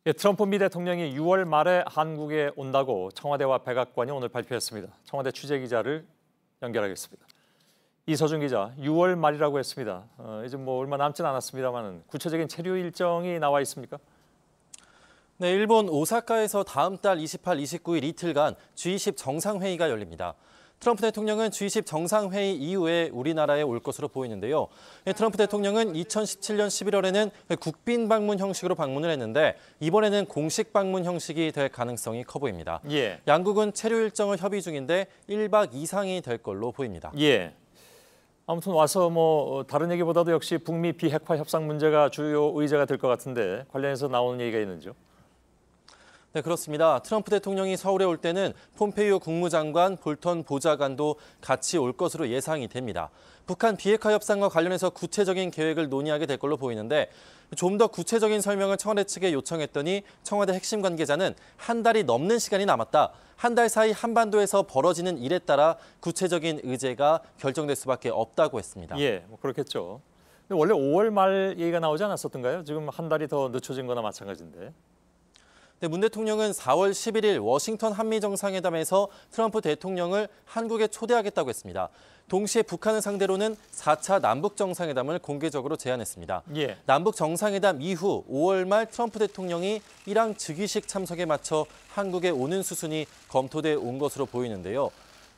예, 트럼프 미 대통령이 6월 말에 한국에 온다고 청와대와 백악관이 오늘 발표했습니다. 청와대 취재기자를 연결하겠습니다. 이서준 기자, 6월 말이라고 했습니다. 이제 얼마 남진 않았습니다만 구체적인 체류 일정이 나와 있습니까? 네, 일본 오사카에서 다음 달 28, 29일 이틀간 G20 정상회의가 열립니다. 트럼프 대통령은 G20 정상회의 이후에 우리나라에 올 것으로 보이는데요. 트럼프 대통령은 2017년 11월에는 국빈 방문 형식으로 방문을 했는데 이번에는 공식 방문 형식이 될 가능성이 커 보입니다. 예. 양국은 체류 일정을 협의 중인데 1박 이상이 될 걸로 보입니다. 예. 아무튼 와서 다른 얘기보다도 역시 북미 비핵화 협상 문제가 주요 의제가 될 것 같은데 관련해서 나오는 얘기가 있는지요? 네, 그렇습니다. 트럼프 대통령이 서울에 올 때는 폼페이오 국무장관, 볼턴 보좌관도 같이 올 것으로 예상이 됩니다. 북한 비핵화 협상과 관련해서 구체적인 계획을 논의하게 될 걸로 보이는데 좀 더 구체적인 설명을 청와대 측에 요청했더니 청와대 핵심 관계자는 한 달이 넘는 시간이 남았다. 한 달 사이 한반도에서 벌어지는 일에 따라 구체적인 의제가 결정될 수밖에 없다고 했습니다. 예, 그렇겠죠. 근데 원래 5월 말 얘기가 나오지 않았었던가요? 지금 한 달이 더 늦춰진 거나 마찬가지인데. 네, 문 대통령은 4월 11일 워싱턴 한미정상회담에서 트럼프 대통령을 한국에 초대하겠다고 했습니다. 동시에 북한을 상대로는 4차 남북정상회담을 공개적으로 제안했습니다. 예. 남북정상회담 이후 5월 말 트럼프 대통령이 일왕 즉위식 참석에 맞춰 한국에 오는 수순이 검토돼 온 것으로 보이는데요.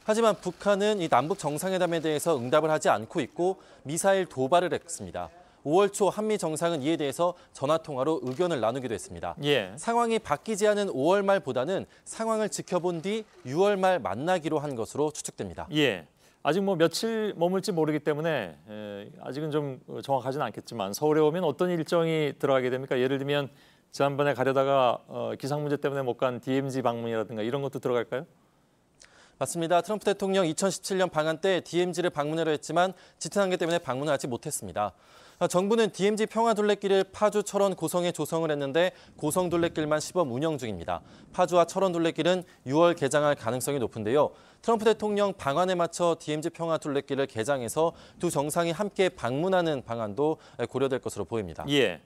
하지만 북한은 이 남북정상회담에 대해서 응답을 하지 않고 있고 미사일 도발을 했습니다. 5월 초 한미 정상은 이에 대해서 전화통화로 의견을 나누기도 했습니다. 예. 상황이 바뀌지 않은 5월 말보다는 상황을 지켜본 뒤 6월 말 만나기로 한 것으로 추측됩니다. 예. 아직 며칠 머물지 모르기 때문에 아직은 좀 정확하지는 않겠지만 서울에 오면 어떤 일정이 들어가게 됩니까? 예를 들면 지난번에 가려다가 기상 문제 때문에 못 간 DMZ 방문이라든가 이런 것도 들어갈까요? 맞습니다. 트럼프 대통령 2017년 방한 때 DMZ를 방문하려 했지만 짙은 안개 때문에 방문을 하지 못했습니다. 정부는 DMZ 평화둘레길을 파주, 철원, 고성에 조성을 했는데 고성 둘레길만 시범 운영 중입니다. 파주와 철원 둘레길은 6월 개장할 가능성이 높은데요. 트럼프 대통령 방안에 맞춰 DMZ 평화둘레길을 개장해서 두 정상이 함께 방문하는 방안도 고려될 것으로 보입니다. 예.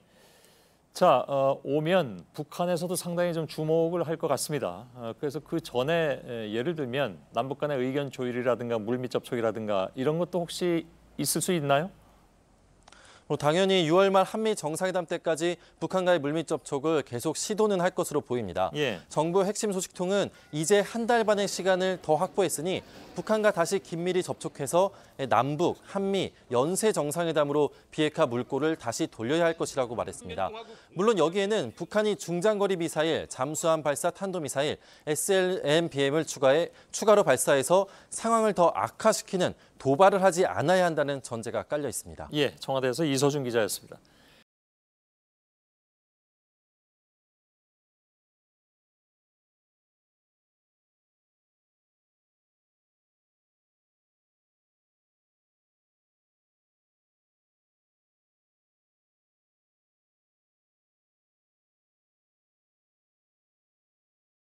자, 오면 북한에서도 상당히 좀 주목을 할 것 같습니다. 그래서 그 전에 예를 들면 남북 간의 의견 조율이라든가 물밑 접촉이라든가 이런 것도 혹시 있을 수 있나요? 당연히 6월 말 한미 정상회담 때까지 북한과의 물밑 접촉을 계속 시도는 할 것으로 보입니다. 예. 정부 핵심 소식통은 이제 한 달 반의 시간을 더 확보했으니 북한과 다시 긴밀히 접촉해서 남북, 한미, 연쇄 정상회담으로 비핵화 물꼬를 다시 돌려야 할 것이라고 말했습니다. 물론 여기에는 북한이 중장거리 미사일, 잠수함 발사 탄도미사일, SLBM을 추가로 발사해서 상황을 더 악화시키는 도발을 하지 않아야 한다는 전제가 깔려 있습니다. 예, 청와대에서 이서준 기자였습니다.